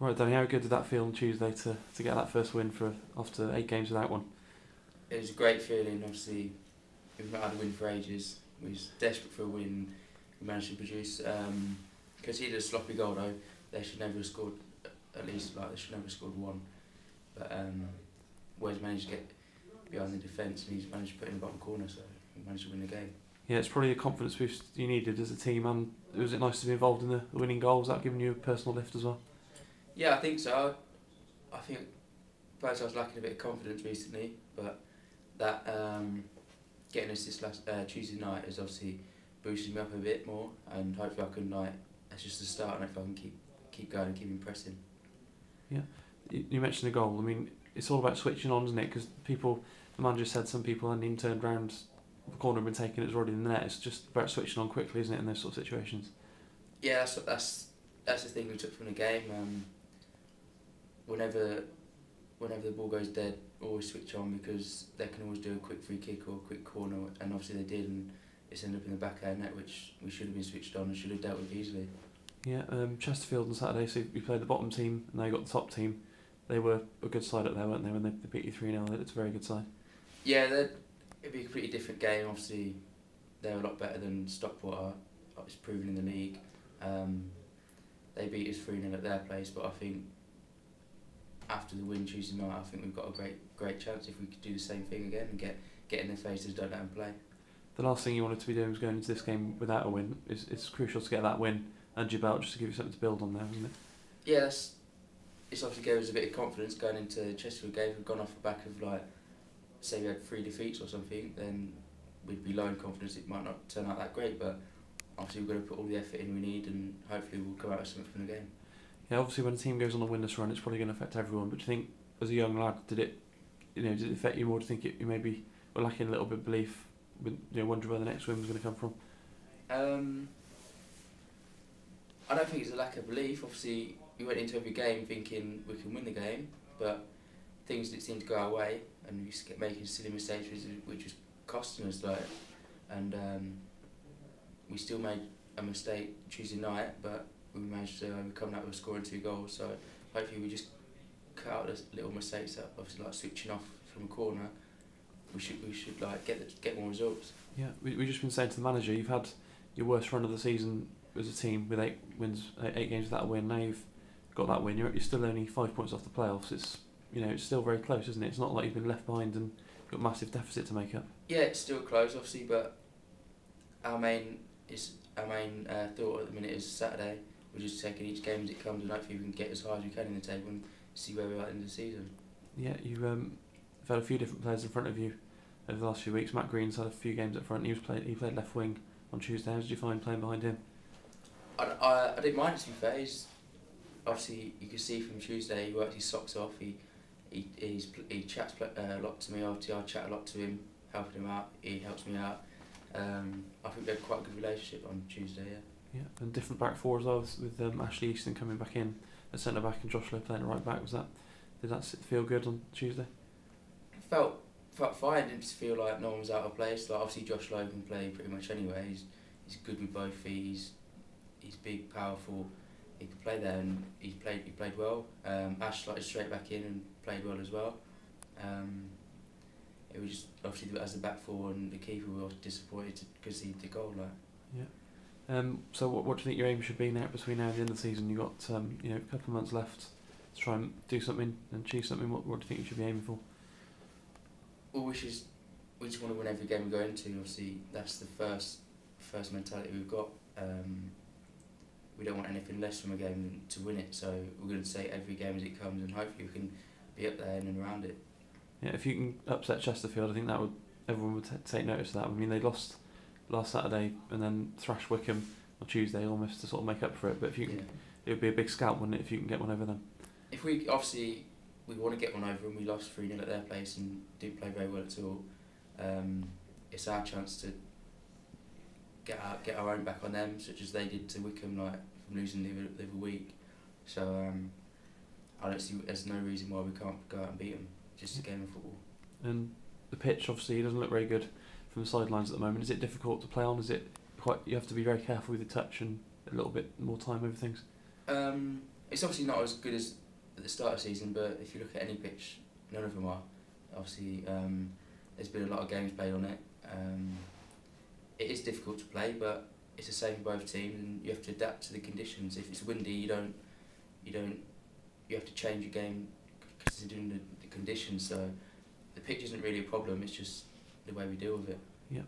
Right, Danny, how good did that feel on Tuesday to get that first win after 8 games without one? It was a great feeling. Obviously, we've not had a win for ages. We was desperate for a win. We managed to produce. Conceded a sloppy goal though. They should never have scored. At least they should never have scored one. But Wes managed to get behind the defence and he's managed to put it in the bottom corner. So we managed to win the game. Yeah, it's probably a confidence boost you needed as a team, and was it nice to be involved in the winning goals? That giving you a personal lift as well? Yeah, I think so. I think perhaps I was lacking a bit of confidence recently, but that getting an assist last Tuesday night has obviously boosted me up a bit more, and hopefully I can that's just the start, and if I can keep going and keep impressing. Yeah, you mentioned the goal. I mean, it's all about switching on, isn't it? Because the manager said some people and he turned round, the corner had been taken, it was already in the net. It's just about switching on quickly, isn't it, in those sort of situations? Yeah, that's the thing we took from the game. Whenever the ball goes dead, always switch on, because they can always do a quick free kick or a quick corner, and obviously they did, and it's ended up in the back of our net, which we should have been switched on and should have dealt with easily. Yeah, Chesterfield on Saturday, so we played the bottom team and they got the top team. They were a good side up there, weren't they, when they beat you 3-0? It's a very good side. Yeah, it'd be a pretty different game. Obviously, they're a lot better than Stockport are. It's proven in the league. They beat us 3-0 at their place, but I think after the win Tuesday night, I think we've got a great chance if we could do the same thing again and get in their faces, don't let them play. The last thing you wanted to be doing was going into this game without a win. It's crucial to get that win and your belt, just to give you something to build on there, isn't it? Yeah, it's obviously gave us a bit of confidence going into Chesterfield game. If we'd gone off the back of say we had 3 defeats or something, then we'd be low in confidence. It might not turn out that great, but obviously we've got to put all the effort in we need, and hopefully we'll come out with something from the game. Yeah, obviously when a team goes on a winless run, it's probably going to affect everyone. But do you think, as a young lad, did it affect you more? Do you think you maybe were lacking a little bit of belief, wondering where the next win was going to come from? I don't think it's a lack of belief. Obviously, we went into every game thinking we can win the game, but things didn't seem to go our way, and we kept making silly mistakes, which was costing us. And we still made a mistake Tuesday night, but we managed to overcome that with scoring 2 goals. So hopefully we just cut out those little mistakes that obviously switching off from a corner. We should get more results. Yeah, we've just been saying to the manager, you've had your worst run of the season as a team with 8 games without a win. Now you've got that win. You're still only 5 points off the playoffs. It's still very close, isn't it? It's not like you've been left behind and got a massive deficit to make up. Yeah, it's still close, obviously, but our main thought at the minute is Saturday. We're just taking each game as it comes, and hopefully we can get as high as we can in the table and see where we are at the end of the season. Yeah, you've had a few different players in front of you over the last few weeks. Matt Green's had a few games up front. He played left wing on Tuesday. How did you find playing behind him? I didn't mind, to be fair. Obviously, you can see from Tuesday he worked his socks off. He chats a lot to me. Obviously, I chat a lot to him, helping him out. He helps me out. I think we had quite a good relationship on Tuesday. Yeah. Yeah, and different back four as well, with Ashley Easton coming back in at centre back and Josh Lowe playing at right back. Did that feel good on Tuesday? Felt fine. Didn't feel like no one was out of place. Obviously Josh Lowe can play pretty much anywhere. He's good with both feet. He's big, powerful. He could play there, and he played well. Ash slotted straight back in and played well as well. It was just obviously as the back four and the keeper, we were disappointed because he did goal. Yeah. So what do you think your aim should be now between now and the end of the season? You've got a couple of months left to try and do something and achieve something. What do you think you should be aiming for? Well, we just want to win every game we go into. Obviously, that's the first mentality we've got. We don't want anything less from a game than to win it. So we're going to take every game as it comes, and hopefully we can be up there and around it. Yeah, if you can upset Chesterfield, I think everyone would take notice of that. I mean, they lost last Saturday and then thrashed Wickham on Tuesday almost to sort of make up for it. But if you can, it would be a big scalp, wouldn't it, if you can get one over them? If we want to get one over them. We lost 3-0 at their place and didn't play very well at all. It's our chance to get our own back on them, such as they did to Wickham, from losing the other week. So I don't see there's no reason why we can't go out and beat them. Just a game of football. And the pitch obviously doesn't look very good from the sidelines at the moment. Is it difficult to play on? Is it you have to be very careful with the touch and a little bit more time over things? It's obviously not as good as at the start of the season, but if you look at any pitch, none of them are. Obviously, there's been a lot of games played on it. It is difficult to play, but it's the same for both teams, and you have to adapt to the conditions. If it's windy, you have to change your game considering the conditions. So the pitch isn't really a problem. It's just the way we deal with it. Yeah.